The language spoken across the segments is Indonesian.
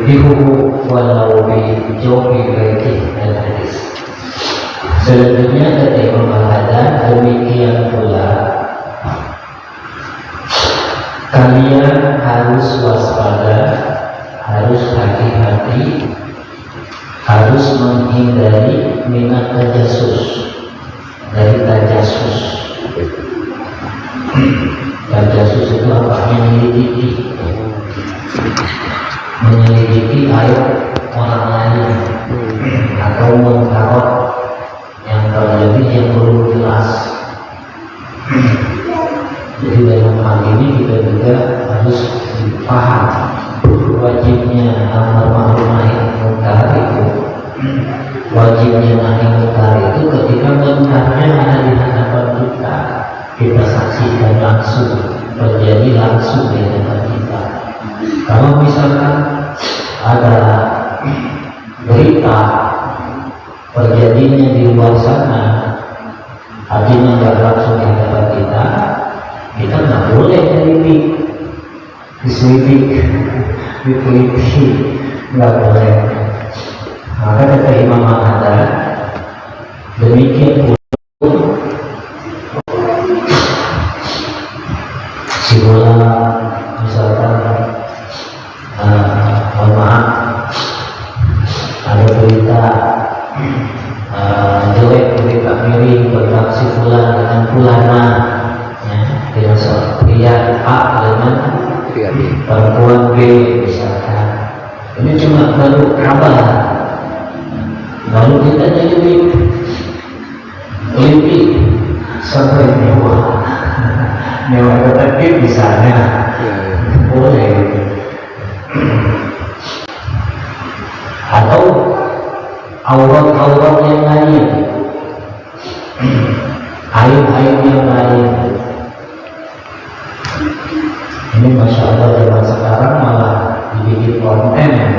yudihuhu walau bi jawfi baiti dan hadis. Selanjutnya kata Imam Al-Haddad, demikian pula kalian harus waspada, harus hati-hati, harus menghindari minat tajasus, dari tajasus. Tajasus itu apa? Menyelidiki aib orang lain atau mengkarot yang terjadi yang belum jelas. Jadi dalam hal ini kita juga harus paham wajibnya amar ma'ruf nahi munkar itu, wajibnya nahi munkar itu ketika munkarnya ada di hadapan kita, kita saksikan langsung, terjadi langsung di hadapan kita. Kalau misalkan ada berita terjadinya di luar sana, artinya nggak langsung di hadapan kita, kita nggak boleh teliti, diselidik, diteliti, nggak boleh. Maka kata Imam Al-Haddad, demikian pun si bola misalkan mohon maaf ada berita jelek, berita miring tentang si fulan dengan fulana, ya, dengan seorang pria A dengan perempuan B misalkan. Ini cuma baru kabar, lalu kita jadi teliti sampai nyawa detektif misalnya, boleh. Atau aurat-aurat yang lain, aib-aib yang lain. Ini Masya Allah zaman sekarang malah dibikin konten yang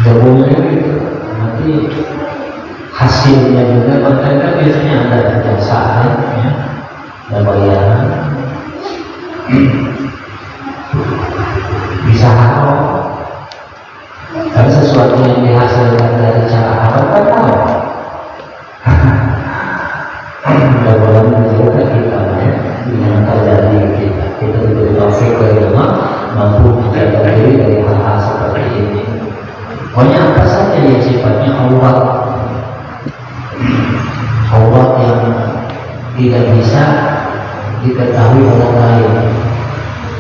jauhnya gitu. Nanti hasilnya juga konten kan biasanya ada jasaan, ya, ada bayaran. Bisa haram, karena sesuatu yang dihasilkan dari cara haram kan haram. Mudah-mudahan menjauhkan kita, ya, dengan terjadi kita diberi taufik dari Allah mampu menjaga diri dari hal-hal seperti ini. Pokoknya apa saja yang sifatnya aurat yang tidak bisa diketahui orang lain,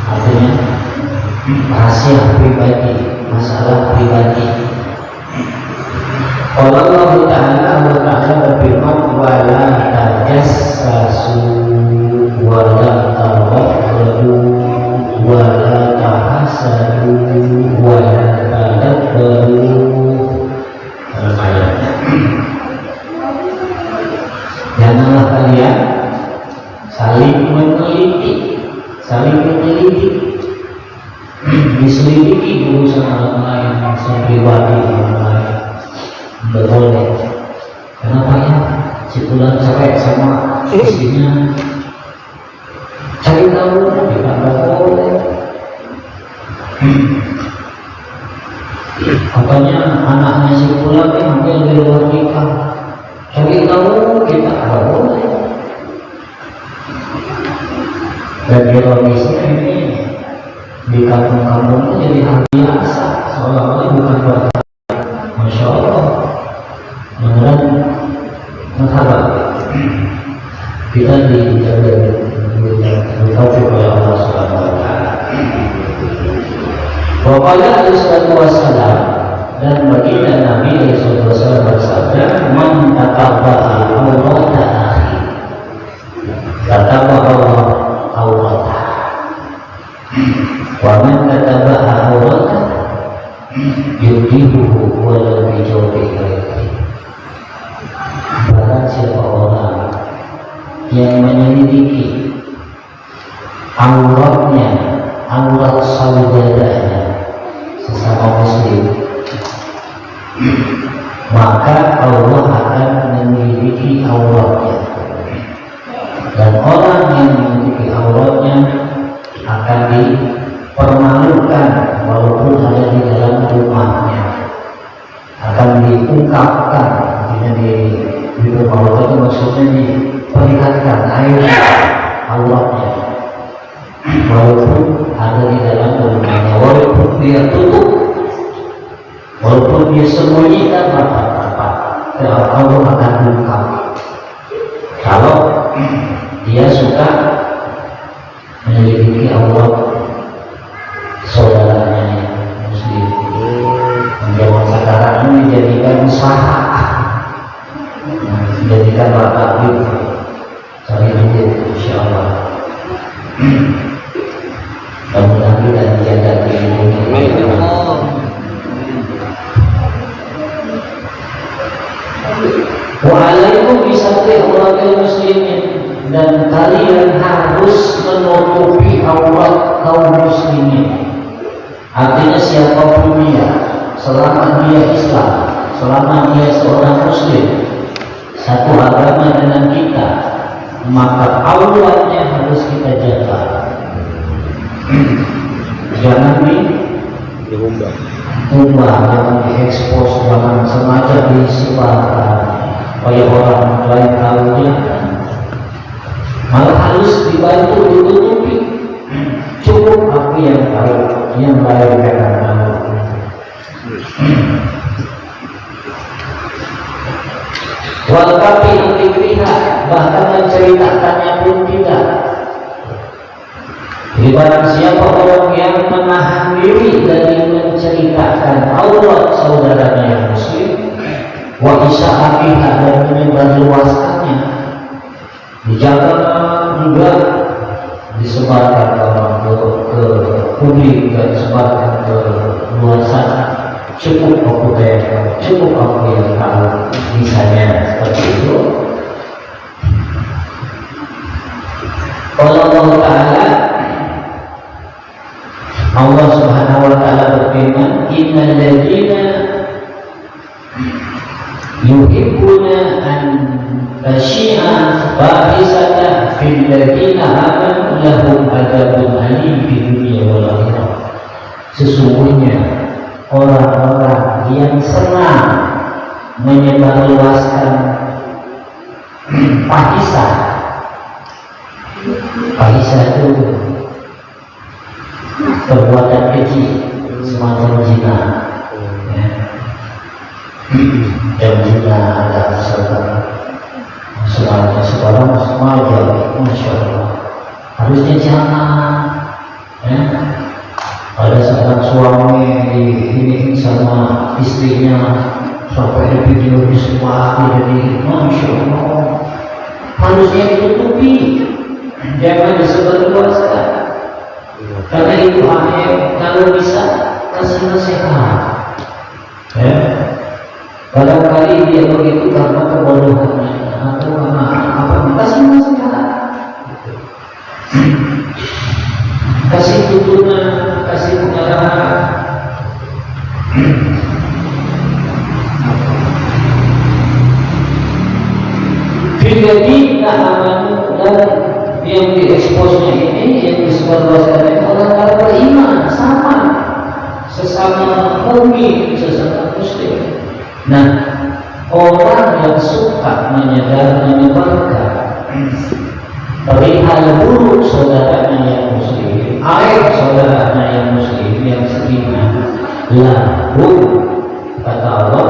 artinya rahasia pribadi, masalah pribadi. Allah Ta'ala berfirman, wala tajassasu wala taghaffaru wala tahasadu wala tadabbaru. Janganlah kalian saling meneliti, diselidiki urusan orang lain, urusan pribadi orang lain. Boleh. Kenapa ya? Si fulan cerai sama istrinya, cari tahu, kita nggak boleh. Katanya anaknya si fulan hampir di luar nikah, cari tahu, kita nggak boleh. Dan ironisnya ini di kampung-kampung jadi hal biasa, seolah-olah bukan berkah. Masya Allah, mudah-mudahan berharap kita dijaga taufik oleh Allah Subhanahu wa Ta'ala. Wa qala alaihi wasallam, dan baginda Nabi alaihi wasallam bersabda, man tatabba'a awrata akhi tatabba'a Allah awrata, wa man tatabba'a awrata yudihuhu walau bi jawfi baiti. Barang siapa orang yang menyelidiki auratnya, aurat saudaranya sesama muslim, maka Allah akan menyelidiki auratnya, dan orang yang menyelidiki auratnya akan dipermalukan untuk dia sembunyikan rapat-rapat, Allah akan buka. Kalau dia suka menyelidiki Allah saudaranya yang muslim. Zaman sekarang ini dijadikan usaha, dijadikan mata cari duit, insya Allah. Mudah-mudahan kita dijaga di dunia. Wa'alaikum bisatri awratil muslimin, dan kalian harus menutupi aurat kaum muslimin. Artinya siapapun dia, selama dia Islam, selama dia seorang muslim, satu agama dengan kita, maka auratnya harus kita jaga. Jangan diumbar, jangan diekspos, jangan sengaja disebarkan supaya orang lain tahunya. Malah harus dibantu ditutupi. Cukup aku yang tahu, yang lain jangan tahu. Walaupun antikriha, bahkan menceritakannya pun tidak. Jadi barang siapa orang yang menahan diri dari menceritakan aurat saudaranya yang muslim, wa isya'atiha, dan menyebarluaskannya, dijaga juga, disebarkan ke publik, dan disebarkan ke luar sana. Cukup aku yang tahu, misalnya seperti itu. Allah Ta'ala, Allah Subhanahu wa Ta'ala berfirman, innal ladzina yuhibbuna an tashi'a fahisatan fil ladzina amanu lahum adzabun alim fid dunya wal akhirah. Sesungguhnya orang-orang yang senang menyebarluaskan fahisah itu perbuatan keji semacam zina, ya. Dan zina ada sekarang semuanya, masya Allah, harusnya jangan, ya. Ada seorang suami ini sama istrinya sampai di video di semua, jadi masya Allah, harusnya ditutupi, jangan disebarluaskan. Karena itu akhir, kalau bisa kasih nasihat, ya. Barangkali dia begitu karena kebodohannya atau karena apa, kasih nasihat, kasih tuntunan, kasih pengarahan. Jadi aman, dan yang dieksposnya ini, yang disebarluaskan ini orang-orang beriman, sama sesama mukmin, sesama muslim. Nah, orang yang suka menyebarkan perihal buruk saudaranya yang muslim, aib saudaranya yang muslim, yang seiman, lahu, kata Allah,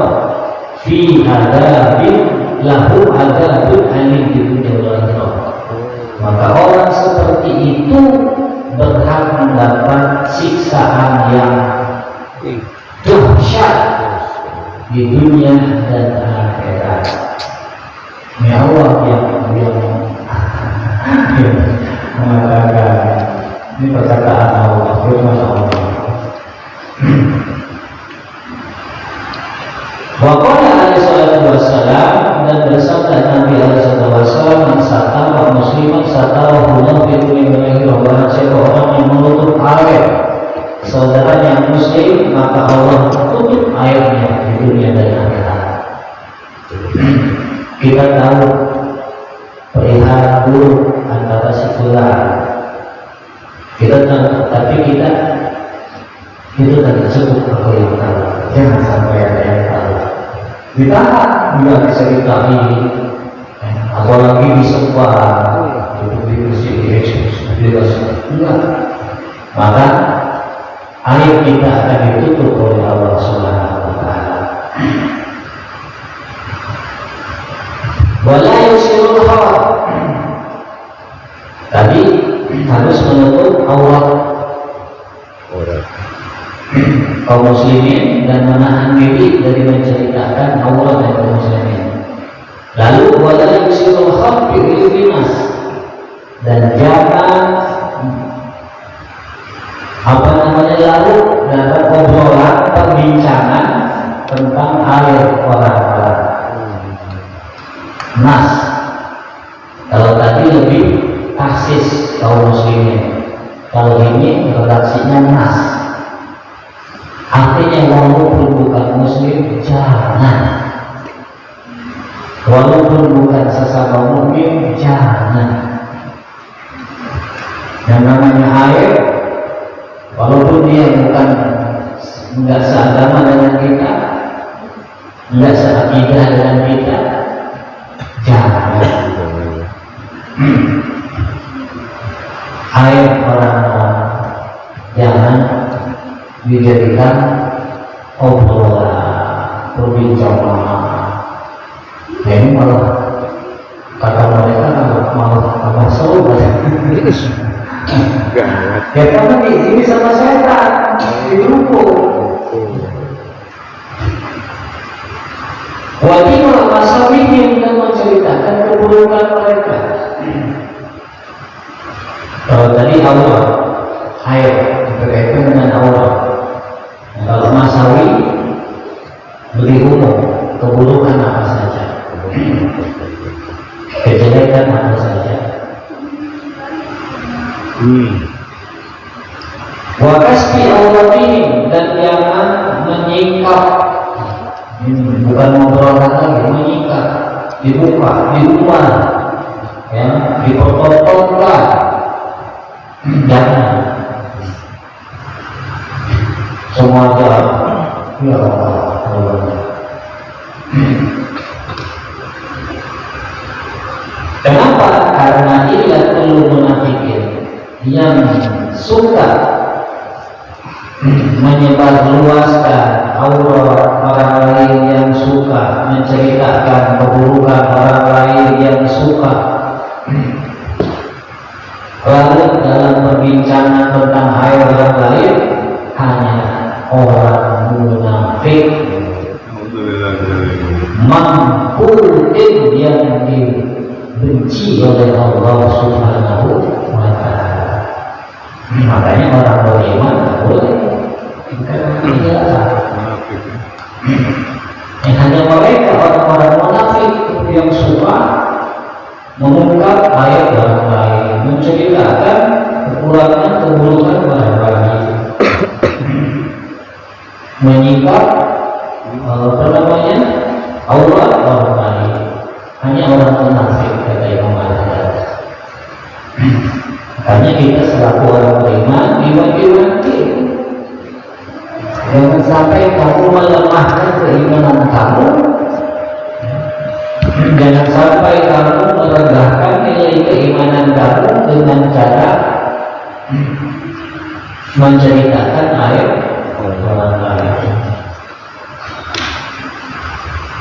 fi adabin, lahu adabun alim di dunia wal akhirah. Maka orang seperti itu berhak mendapat siksaan yang dahsyat di dunia dan akhirat. Ya Allah yang mengatakan, ini perkataan Allah, firman Allah. Wa qala alaihi salatu wassalam, dan bersabda Nabi alaihi salatu wassalam, satara musliman satara Allah fi dunya wal akhirah. Barang siapa orang yang menutup aib saudaranya muslim, maka Allah tutup aibnya di dunia dan akhirat. Kita tahu perihal buruk antara si fulan, kita tahu, tapi kita itu tadi cukup aku yang tahu, jangan sampai ada yang tahu. Ditahan, bila bisa ditahi, apalagi disebar, enggak. Maka aib kita akan ditutup oleh Allah Subhanahu wa Ta'ala. Tadi harus menutup aurat kaum muslimin dan menahan diri dari menceritakan aurat kaum muslimin. Lalu wala yuksirul khabir linas, dan jangan lalu dalam obrolan perbincangan tentang air orang-orang. Nas, kalau tadi lebih taksis kaum muslimin, kalau ini redaksinya nas, artinya walaupun bukan muslim jangan, walaupun bukan sesama mukmin jangan. Yang namanya air, walaupun dia bukan enggak seagama dengan kita, enggak seakidah dengan kita, jangan. Air orang-orang jangan dijadikan obrolan, perbincangan. Ya ini malah kata mereka malah seru banget. Ya karena ini sama setan didukung. Wajib masa bikin dan menceritakan keburukan mereka. Kalau tadi Allah, air berkaitan dengan Allah. Kalau masawi lebih umum, keburukan apa saja, kejelekan apa saja. Wakasbi awalihim, dan jangan menyingkap, bukan ngobrolkan lagi, menyingkap, dibuka, diumbar, ya, dipotong-potongkan, jangan. Semua jalan, ya Allah. Kenapa? Karena ia perlu munafikin yang suka menyebarluaskan aurat orang lain, yang suka menceritakan keburukan orang lain, yang suka larut dalam perbincangan tentang aib orang lain, hanya orang munafik mamputin yang dibenci oleh Allah Subhanahu wa Ta'ala. Makanya orang beriman tak boleh, hanya mereka orang-orang munafik yang suka mengungkap aib orang lain, menceritakan kekurangan keburukan orang lain, menyingkap aurat orang lain. Hanya orang munafik, kata Imam Al-Ghazali. Makanya kita selaku orang beriman diwanti-wanti, jangan sampai kamu melemahkan keimanan kamu, jangan sampai kamu merendahkan nilai keimanan kamu dengan cara menceritakan aib orang lain,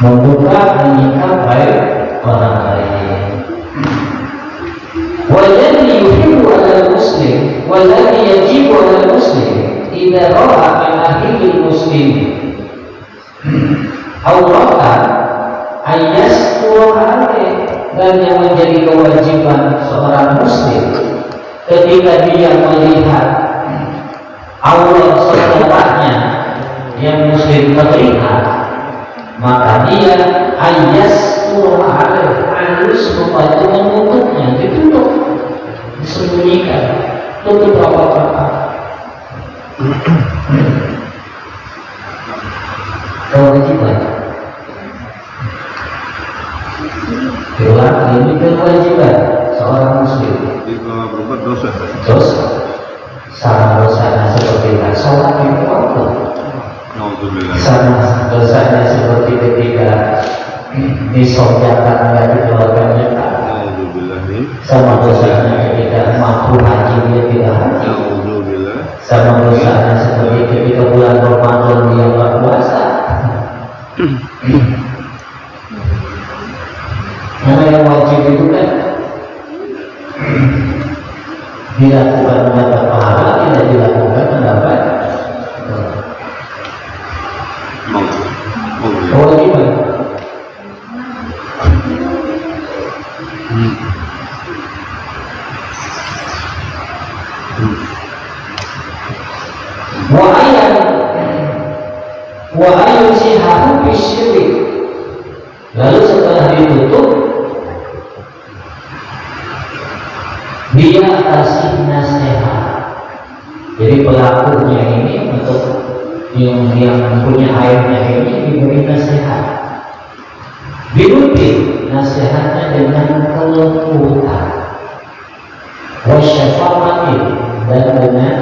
membuka menyingkap aib orang lain. Walladhi yuhibbu ala muslim walladhi yajibu ala muslim idza ra'a min ahlil muslim auratan ayyastura alaih, dan yang menjadi kewajiban seorang muslim ketika dia melihat aurat saudaranya yang muslim terlihat, maka dia ayyastura alaih, harus membantu menutupnya, ditutup, disembunyikan, tutup rapat-rapat. Kewajiban. Ini kewajiban seorang muslim. Berbuat dosa. Dosa. Salah dosanya seperti sholat itu waktu. Sama dosanya seperti ketika disojakan nggak dikeluarkan zakat. Sama dosanya ketika mampu haji dia tidak haji. Sama dosanya seperti ketika bulan Ramadan dia berpuasa. Karena yang wajib itu kan dilakukan mendapat pahala, tidak dilakukan mendapat kewajiban. Wa ayun sihahu bisyirik. Lalu setelah ditutup, dia kasih nasihat. Jadi pelakunya ini untuk yang punya airnya ini diberi nasihat. Dirutin nasihatnya dengan kelembutan, wasyafaqati, dan dengan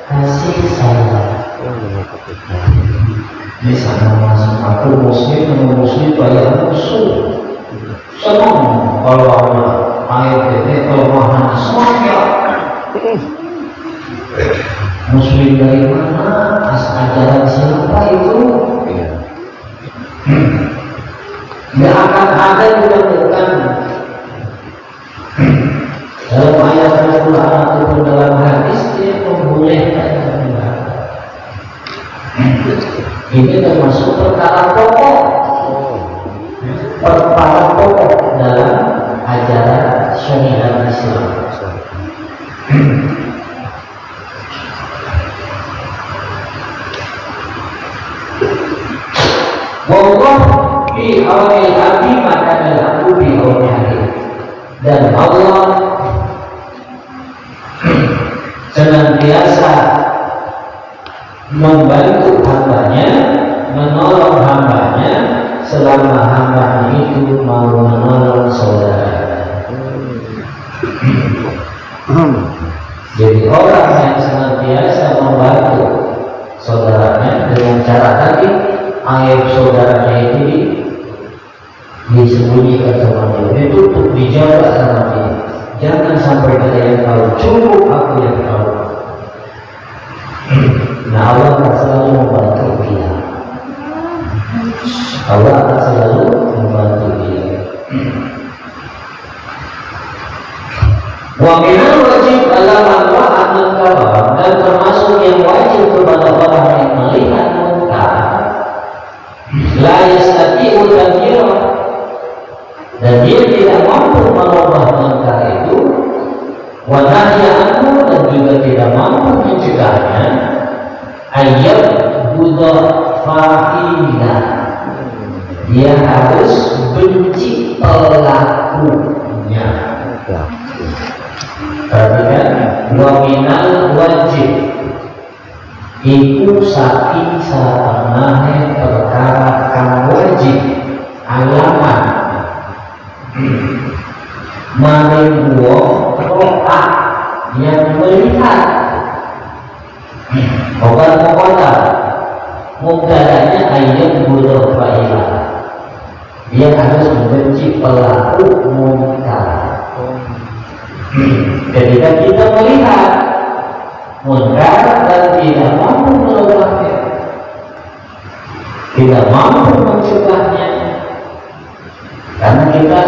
kasih sayang. Ini sama masuk aku muslim banyak musuh. Senang kalau ada air ini kelemahan saya. Muslim dari mana? Ajaran siapa itu? Tidak akan ada ditemukan dalam ayat Al-Quran ataupun dalam hadis dia membolehkan. Ini termasuk perkara pokok, dalam ajaran syariat Islam. Wallah fi awal abdi maka dalam di awal hari, dan Allah senantiasa membantu hambanya, menolong hambanya selama hambanya itu mau menolong saudara. Jadi orang yang senantiasa membantu saudaranya dengan cara tadi, aib saudaranya itu disembunyikan sama dia, ditutup, dijaga sama dia. Jangan sampai ada yang tahu, cukup aku yang tahu. Nah, Allah akan selalu membantu dia. Allah akan selalu membantu dia. Wa minal wajib ala Allah akan kabar, dan termasuk yang wajib kepada orang yang melihat munkar, la yastati'u taghyirah, dan dia tidak mampu merubah munkar itu, wa nahya anhu, dan juga tidak mampu mencegahnya, ayat buddha fa'ila, dia harus benci pelakunya. Perhatikan, nominal wajib itu saking satengahnya perkara kang wajib alamat maring wong ro'ah yang melihat. Pokok-pokoknya mubtada'nya ayat buddha fa'ila, dia harus membenci pelaku munkar. Ketika kita melihat munkar dan tidak mampu merubahnya, tidak mampu mencegahnya, karena kita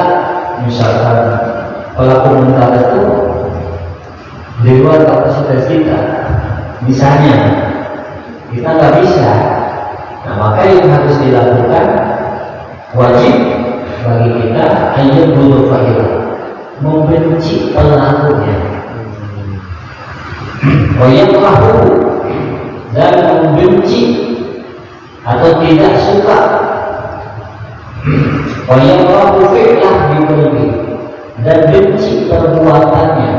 misalkan pelaku munkar itu di luar kapasitas kita, misalnya kita nggak bisa, nah maka yang harus dilakukan wajib bagi kita ayat buddha fa'ila, membenci pelakunya, wayakrahu, dan membenci atau tidak suka, wayakrahu fi'lah biqalbi, dan benci perbuatannya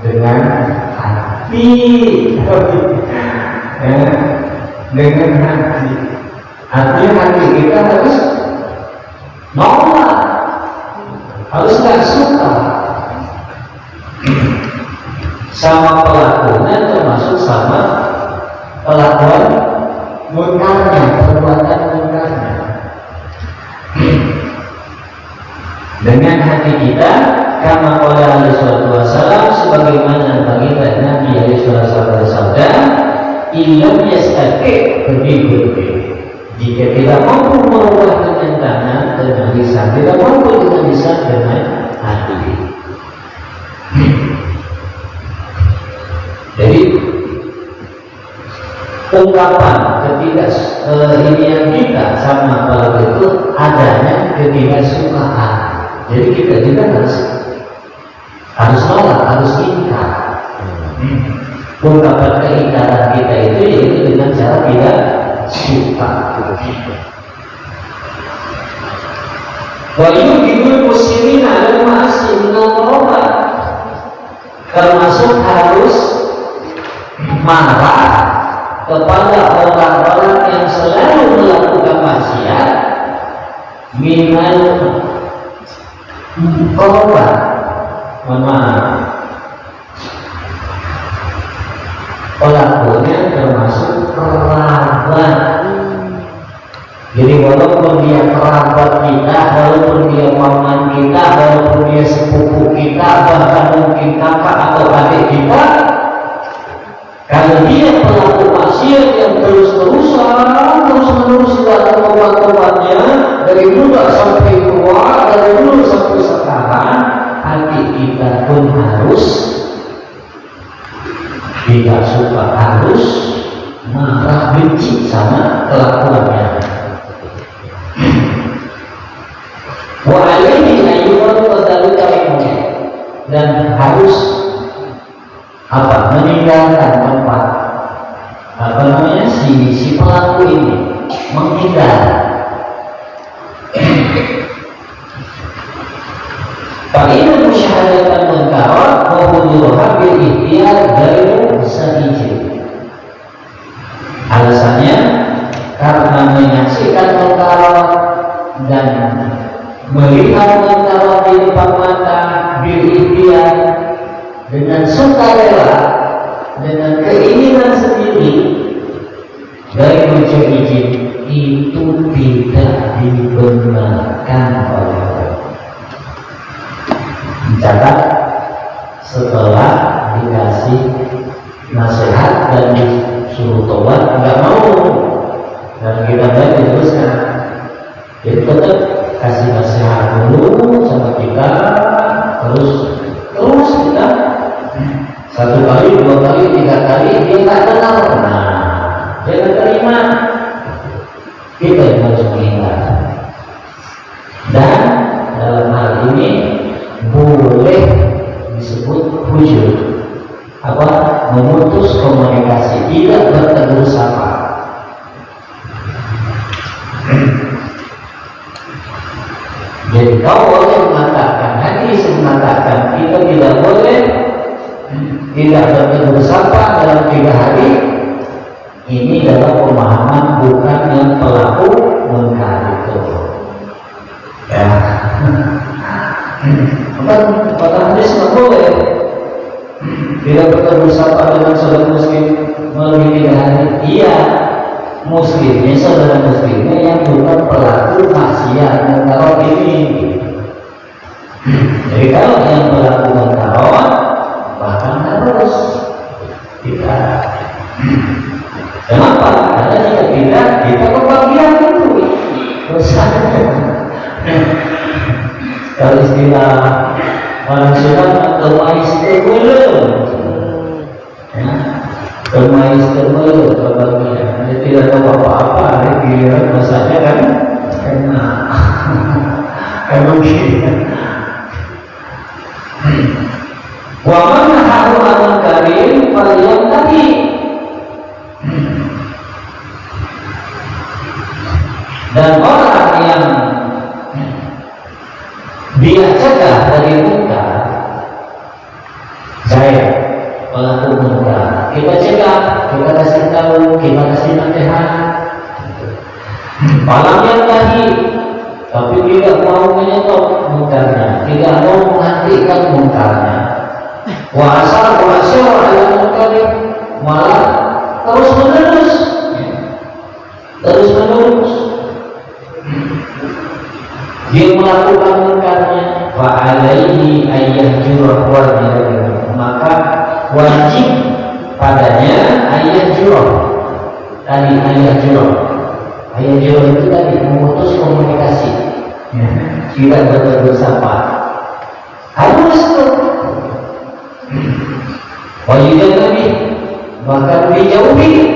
dengan hati, dengan hati. Artinya hati kita harus nolak, harus nggak suka sama pelakunya, termasuk sama pelakuan munkarnya, perbuatan munkarnya. Dengan hati kita, kama qala alaihi salatu wasallam, sebagaimana baginda Nabi alaihi salatu wasallam bersabda, illam yastati berikut, jika tidak mampu merubah dengan tangan, dengan lisan, tidak mampu dengan lisan, dengan hati. Jadi ungkapan ketika ini yang kita sama pelaku itu adanya ketidaksukaan. Jadi kita juga harus nolak, harus ingkar. Ungkapan keingkaran kita itu yaitu dengan cara tidak suka. Wa yubghidul muslimin 'ala ma'asi minal ma'ruf, termasuk harus marah kepada orang-orang yang selalu melakukan maksiat minal korban. Pelakunya termasuk kerabat. Jadi walaupun dia kerabat kita, walaupun dia paman kita, walaupun dia sepupu kita, bahkan mungkin kakak atau adik kita, kalau dia pelaku maksiat yang terus-menerus dalam tobat-tobatnya dari muda sampai tua, dari dulu sampai sekarang, hati kita pun harus tidak suka, harus marah, benci sama kelakuannya. Wa alaihi ayyuhal qadaluka minhu, dan harus meninggalkan tempat si pelaku ini, menghindar. Fa'inna musyahadatan munkarat wa huduruha bil ihtiyar ghairu sahih. Alasannya karena menyaksikan munkarat dan melihat munkarat di depan mata bil ihtiyar dengan sukarela, dengan keinginan sendiri, dari izin itu tidak dibenarkan oleh Allah. Mencatat setelah dikasih nasihat dan disuruh tobat nggak mau, dan kita baik diteruskan. Jadi tetap kasih nasihat dulu sama kita, terus kita satu kali, dua kali, tiga kali dia tak dengar, jangan terima. Kita yang harus menghindar. Dan dalam hal ini boleh disebut hujur, memutus komunikasi, tidak bertegur sapa. Jadi kau boleh mengatakan, hadis mengatakan kita tidak boleh tidak bertegur sapa dalam 3 hari. Ini dalam pemahaman bukan yang pelaku munkar itu. Ya, kata hadis nggak boleh tidak bertegur sapa dengan saudara muslim melebihi 3 hari. Iya, muslimnya, saudara muslimnya yang bukan pelaku maksiat munkar ini. Jadi kalau yang pelaku munkar bahkan harus tidak. Kenapa? Karena jika tidak, kita kebagian itu. Kalau istilah orang Sunda, kemais termelu, kemais termelu, kebagian. Dia tidak tahu apa-apa, dia masanya kan enak, emang gitu. Wa man naharu anil karim falyantahi. Dan orang yang dia cegah dari munkar, saya pelaku munkar, kita cegah, kita kasih tahu, kita kasih nasihat, malam yang tadi, tapi tidak mau menyetop munkarnya, tidak mau menghentikan munkarnya. Wa'asar ala munkari, malah terus menerus. Dia melakukan munkarnya, fa'alaihi ayyahjurah wal-jurah, maka wajib padanya ayyahjurah. Tadi ayyahjurah itu tadi memutus komunikasi, tidak bertegur sapa, harus tuh. Wajib lebih bahkan dijauhi,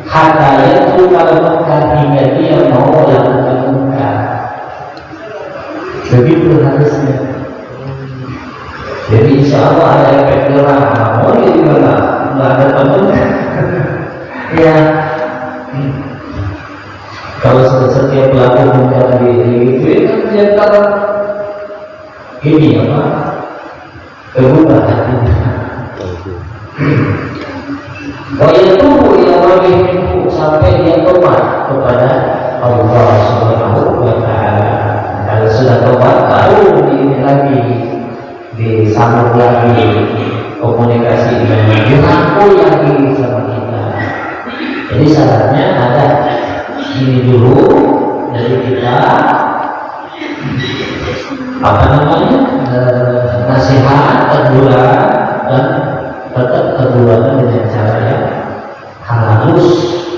hatta itu kalau mungkar hingga dia mau melakukan mungkar. Begitu harusnya. Jadi insya Allah ada efek gerak, mau juga nggak ada temennya. Ya, kalau setiap pelaku mungkar itu kan dia ini apa? Terbuka hatinya. Bahwa tubuh yang lebih sampai dia tobat kepada Allah Subhanahu wa Ta'ala. Kalau sudah tobat baru ini lagi disambung lagi komunikasi dengan dirangkul lagi sama kita. Jadi syaratnya ada ini dulu dari kita apa namanya nasihat, teguran, dan tetap teguran dengan cara yang halus,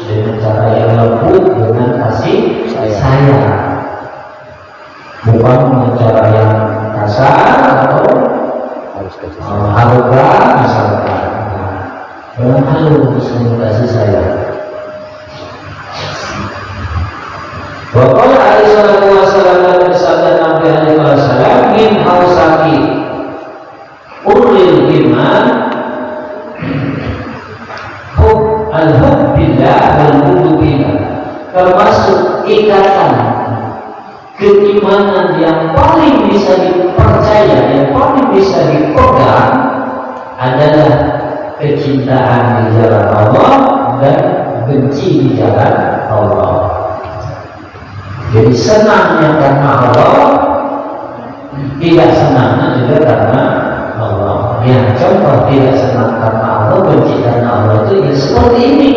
dengan cara yang lembut, dengan kasih sayang, bukan dengan cara yang kasar atau arogan misalkan. Dengan halus, dengan kasih sayang. Waqala alaihi salatu wassalam bersabda Nabi alaihi wasallam min hausaki ulil iman al-hub billah wal-hubb billah, termasuk ikatan keimanan yang paling bisa dipercaya, yang paling bisa dipegang adalah kecintaan di jalan Allah dan benci di jalan Allah. Jadi senangnya karena Allah, tidak senangnya juga karena Allah. Yang contoh tidak senang karena Allah, benci karena Allah itu ya seperti ini.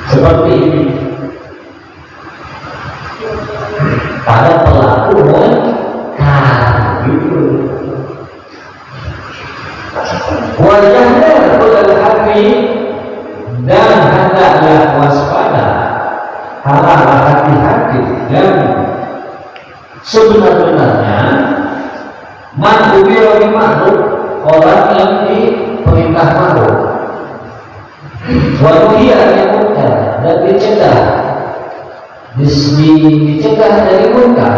Seperti ini. Pada pelaku mungkar gitu. Wajahnya pada hati dan hendaklah waspada, haraplah hati-hati dan sebenar-benarnya man ubira bi ma'ruf, orang yang diperintah ma'ruf, wa nuhiya anil munkar, dan dicegah dari munkar,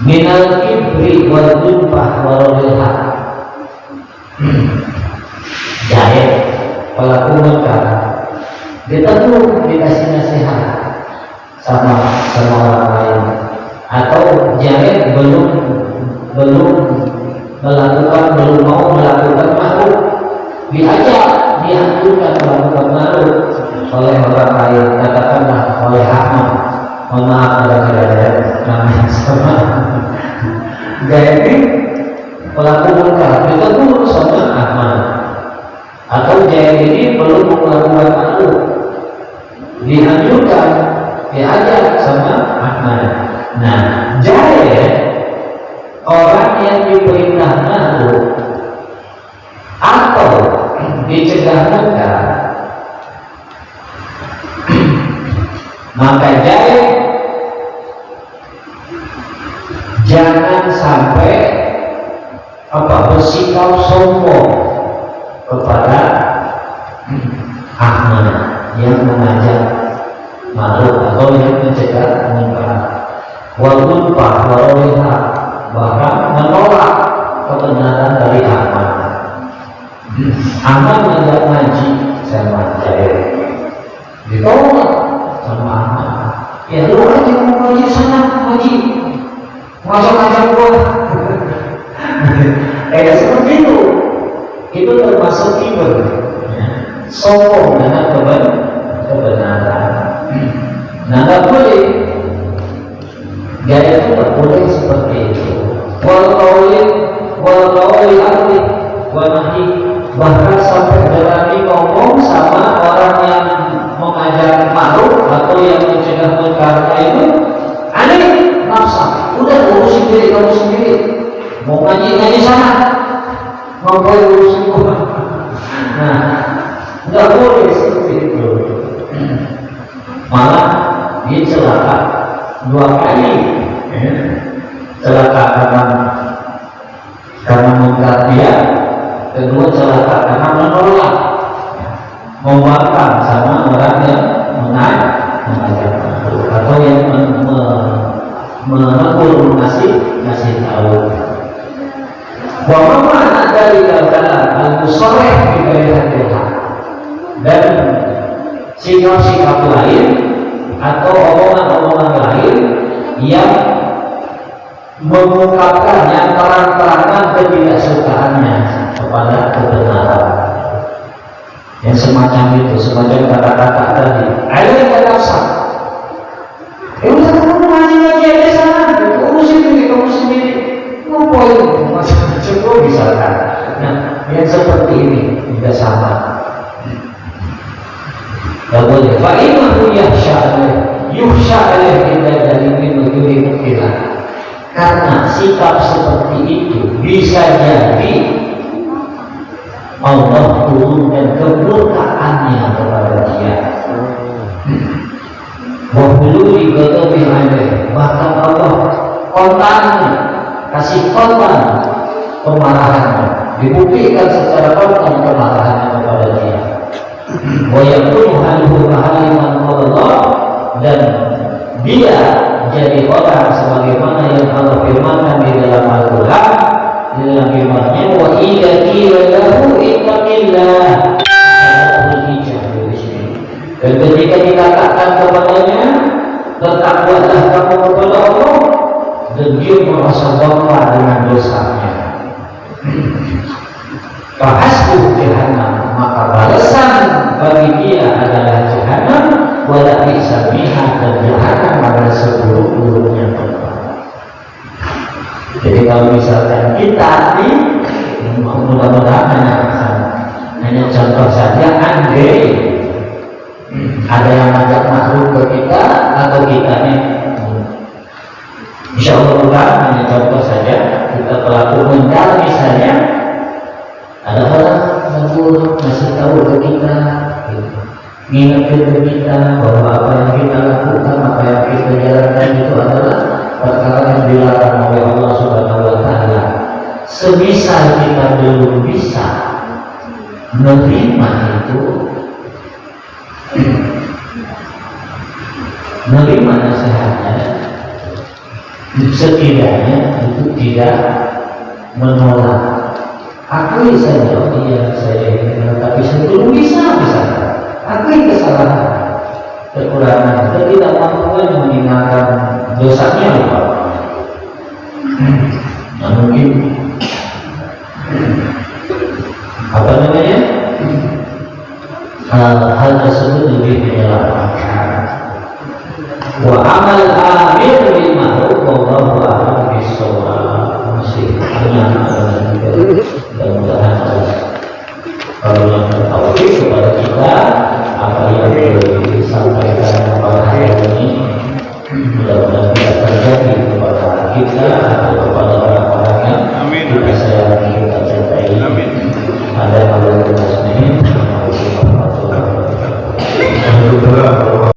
minal kibri wal dumpah wal rilha. Jahit pelaku munkar ditegur, dikasih nasihat sama orang lain, atau jahit belum mau melakukan ma'ruf, diajak, dianjurkan melakukan ma'ruf oleh orang lain, katakanlah oleh Ahmad, mohon maaf ada namanya sama jadi pelaku munkar ditegur sama Ahmad, atau jahit ini belum melakukan ma'ruf, dianjurkan, diajak sama Ahmad. Nah, jahit orang yang diperintah ma'ruf atau dicegah munkar, maka jahit jangan sampai bersikap sombong kepada Ahmad yang mengajak ma'ruf atau yang mencegah munkar, walaupun bahkan menolak kebenaran dari Ahmad. Ahmad ngajak ngaji sama jahit, ditolak sama Ahmad. Ya lu aja mau ngaji sana, ngaji ngajak gua. Seperti itu termasuk kibar, sombong dengan kebenaran. Nah, nggak boleh, gaya itu nggak boleh seperti itu. Wal arti wanahi, bahkan sampai berani ngomong sama orang yang mengajak ma'ruf atau yang mencegah munkar itu, aneh nafsa, udah urusin diri kamu sendiri, mau ngaji sana, ngapain urusin gua. Nah, nggak boleh seperti itu. Malah dia celaka 2 kali, celaka karena munkar menolak, membangkang sama orang yang mengajak atau yang menegur ngasih tahu. Bahwa mana dari kata al-musarrih di daerah dan sikap-sikap lain atau omongan-omongan lain yang mengungkapkan yang terang-terangan ketidaksukaannya kepada kebenaran, yang semacam itu, semacam kata-kata tadi. Ayo nafsa, udah kamu ngaji aja sana, urusin ini, ngapain macam-macam misalkan. Nah, yang seperti ini tidak sama. Tidak boleh. Fa'inahu yuhsha alaih kita dari minujuri mukhilah. Karena sikap seperti itu bisa jadi Allah turunkan kemurkaannya kepada dia. Wahululi ghadabi alaih, bahkan Allah kontannya, kasih kontan kemarahannya, dibuktikan secara kontan kemarahannya kepada dia. Wa yakunu haluhu kahaliman Allah, dan dia jadi orang sebagaimana yang Allah firmankan di dalam Al-Quran, di dalam firman-Nya, wa idza qila lahu ittaqillah, dan ketika dikatakan kepadanya bertakwalah kamu kepada Allah, dan dia merasa bangga dengan dosanya, fahasbuh jahannam, maka balasan bagi dia adalah jahannam, wala bi'sa biha, dan jahannam adalah seburuk-buruknya tempat. Jadi kalau misalkan kita ini mudah-mudahan hanya contoh saja, andai ada yang ngajak makhluk ke kita atau kita ini, insya Allah bukan hanya contoh saja, kita pelaku munkar misalnya, ada orang yang ngasih tahu ke kita, ngingetin ke kita bahwa apa yang kita lakukan, apa yang kita jalankan itu adalah perkara yang dilarang oleh Allah Subhanahu wa Ta'ala. Semisal kita belum bisa menerima itu, menerima nasihatnya, setidaknya itu tidak menolak. Akui saja, oh iya saya ini, tapi saya belum bisa misalkan. Akui kesalahan, kekurangan, ketidakmampuan meninggalkan dosanya apa? Nah, mungkin apa namanya? Hal tersebut lebih menyelamatkan. Wa amal amir bil ma'ruf wallahu a'lam bis-shawab. Masih banyak mudah-mudahan kalau yang bertauhid kepada kita, apa yang disampaikan pada hari ini mudah-mudahan tidak terjadi kepada kita.